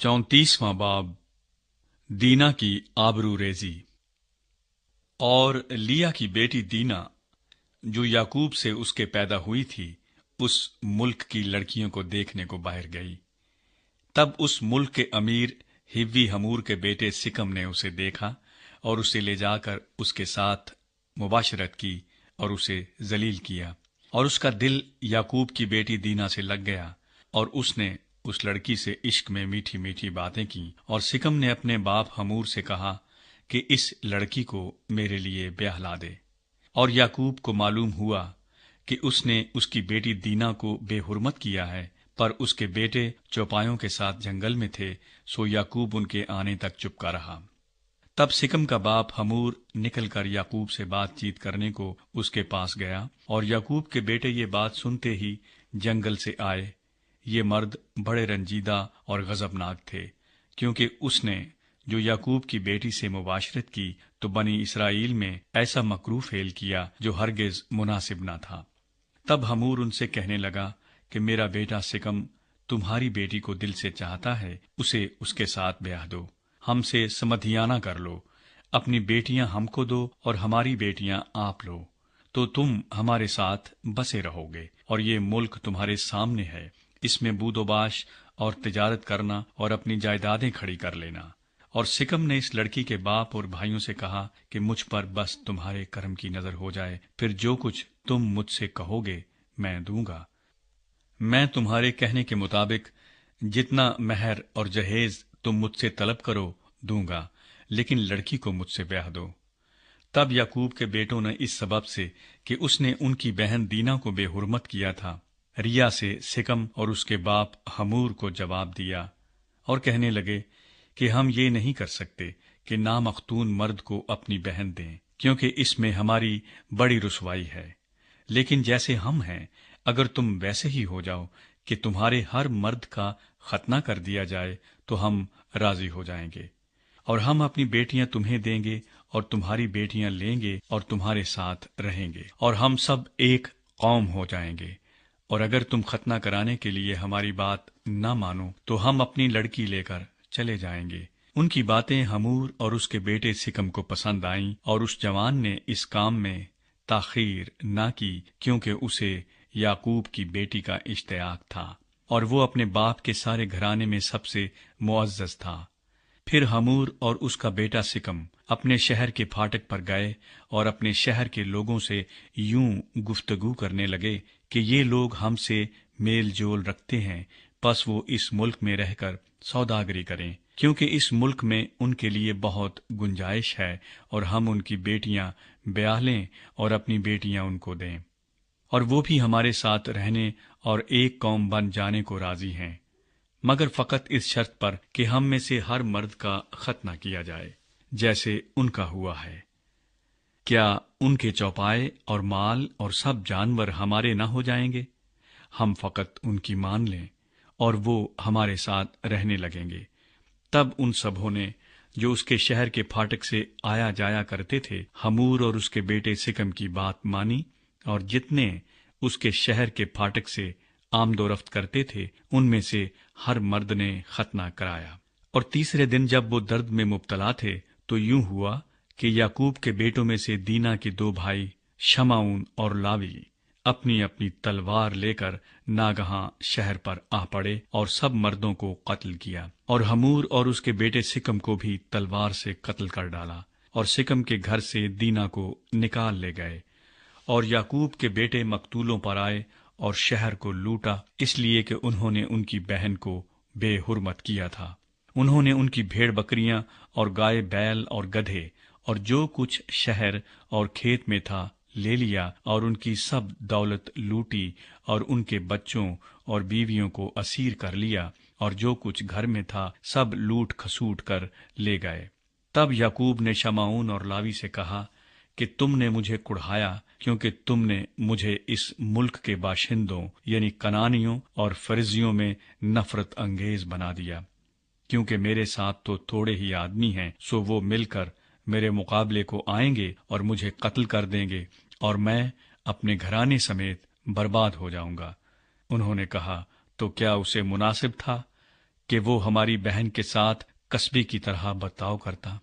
34वां बाब दीना की आबरू रेजी। और लिया की बेटी दीना, जो याकूब से उसके पैदा हुई थी, उस मुल्क की लड़कियों को देखने को बाहर गई। तब उस मुल्क के अमीर हिव्वी हमूर के बेटे सिकम ने उसे देखा और उसे ले जाकर उसके साथ मुबाशरत की और उसे जलील किया। और उसका दिल याकूब की बेटी दीना से लग गया और उसने उस लड़की से इश्क में मीठी मीठी बातें की। और सिकम ने अपने बाप हमूर से कहा कि इस लड़की को मेरे लिए ब्याह ला दे। और याकूब को मालूम हुआ कि उसने उसकी बेटी दीना को बेहुरमत किया है, पर उसके बेटे चौपायों के साथ जंगल में थे, सो याकूब उनके आने तक चुपका रहा। तब सिकम का बाप हमूर निकलकर याकूब से बातचीत करने को उसके पास गया। और याकूब के बेटे ये बात सुनते ही जंगल से आए। ये मर्द बड़े रंजीदा और गजबनाक थे, क्योंकि उसने जो याकूब की बेटी से मुबाशरत की तो बनी इसराइल में ऐसा मकरूह फेल किया जो हरगिज मुनासिब न था। तब हमूर उनसे कहने लगा कि मेरा बेटा सिकम तुम्हारी बेटी को दिल से चाहता है, उसे उसके साथ ब्याह दो, हमसे समधियाना कर लो, अपनी बेटियां हमको दो और हमारी बेटियां आप लो, तो तुम हमारे साथ बसे रहोगे और ये मुल्क तुम्हारे सामने है, इसमें बूदोबाश और तिजारत करना और अपनी जायदादें खड़ी कर लेना। और सिकम ने इस लड़की के बाप और भाइयों से कहा कि मुझ पर बस तुम्हारे कर्म की नजर हो जाए, फिर जो कुछ तुम मुझसे कहोगे मैं दूंगा। मैं तुम्हारे कहने के मुताबिक जितना महर और जहेज तुम मुझसे तलब करो दूंगा, लेकिन लड़की को मुझसे ब्याह दो। तब याकूब के बेटों ने इस सबब से कि उसने उनकी बहन दीना को बेहुरमत किया था, रिया से सिकम और उसके बाप हमूर को जवाब दिया और कहने लगे कि हम ये नहीं कर सकते कि नामख्तून मर्द को अपनी बहन दें, क्योंकि इसमें हमारी बड़ी रुसवाई है। लेकिन जैसे हम हैं, अगर तुम वैसे ही हो जाओ कि तुम्हारे हर मर्द का खतना कर दिया जाए तो हम राजी हो जाएंगे, और हम अपनी बेटियां तुम्हें देंगे और तुम्हारी बेटियां लेंगे और तुम्हारे साथ रहेंगे, और हम सब एक कौम हो जाएंगे। और अगर तुम खतना कराने के लिए हमारी बात न मानो तो हम अपनी लड़की लेकर चले जाएंगे। उनकी बातें हमूर और उसके बेटे सिकम को पसंद आईं, और उस जवान ने इस काम में ताखीर न की, क्योंकि उसे याकूब की बेटी का इश्तियाक था और वो अपने बाप के सारे घराने में सबसे मुअज्जज था। फिर हमूर और उसका बेटा सिकम अपने शहर के फाटक पर गए और अपने शहर के लोगों से यूं गुफ्तगू करने लगे कि ये लोग हमसे मेल जोल रखते हैं, बस वो इस मुल्क में रहकर सौदागरी करें, क्योंकि इस मुल्क में उनके लिए बहुत गुंजाइश है, और हम उनकी बेटियां ब्याह लें और अपनी बेटियां उनको दें, और वो भी हमारे साथ रहने और एक कौम बन जाने को राजी हैं, मगर फकत इस शर्त पर कि हम में से हर मर्द का खतना किया जाए जैसे उनका हुआ है। क्या उनके चौपाए और माल और सब जानवर हमारे न हो जाएंगे? हम फकत उनकी मान लें और वो हमारे साथ रहने लगेंगे। तब उन सबों ने जो उसके शहर के फाटक से आया जाया करते थे, हमूर और उसके बेटे सिकम की बात मानी, और जितने उसके शहर के फाटक से आमदोरफ्त करते थे उनमें से हर मर्द ने खतना कराया। और तीसरे दिन जब वो दर्द में मुब्तला थे तो यूं हुआ कि याकूब के बेटों में से दीना के दो भाई शमाऊन और लावी अपनी अपनी तलवार लेकर नागहां शहर पर आ पड़े और सब मर्दों को कत्ल किया, और हमूर और उसके बेटे सिकम को भी तलवार से कत्ल कर डाला, और सिकम के घर से दीना को निकाल ले गए। और याकूब के बेटे मकतूलों पर आए और शहर को लूटा, इसलिए कि उन्होंने उनकी बहन को बेहुरमत किया था। उन्होंने उनकी भेड़ बकरियां और गाय बैल और गधे और जो कुछ शहर और खेत में था ले लिया, और उनकी सब दौलत लूटी, और उनके बच्चों और बीवियों को असीर कर लिया, और जो कुछ घर में था सब लूट खसूट कर ले गए। तब याकूब ने शमाऊन और लावी से कहा कि तुमने मुझे कुढ़ाया, क्योंकि तुमने मुझे इस मुल्क के बाशिंदों यानी कनानियों और फरिजियों में नफरत अंगेज बना दिया, क्योंकि मेरे साथ तो थोड़े ही आदमी हैं, सो वो मिलकर मेरे मुकाबले को आएंगे और मुझे कत्ल कर देंगे, और मैं अपने घराने समेत बर्बाद हो जाऊंगा। उन्होंने कहा, तो क्या उसे मुनासिब था کہ وہ ہماری بہن کے ساتھ کسبی کی طرح برتاؤ کرتا۔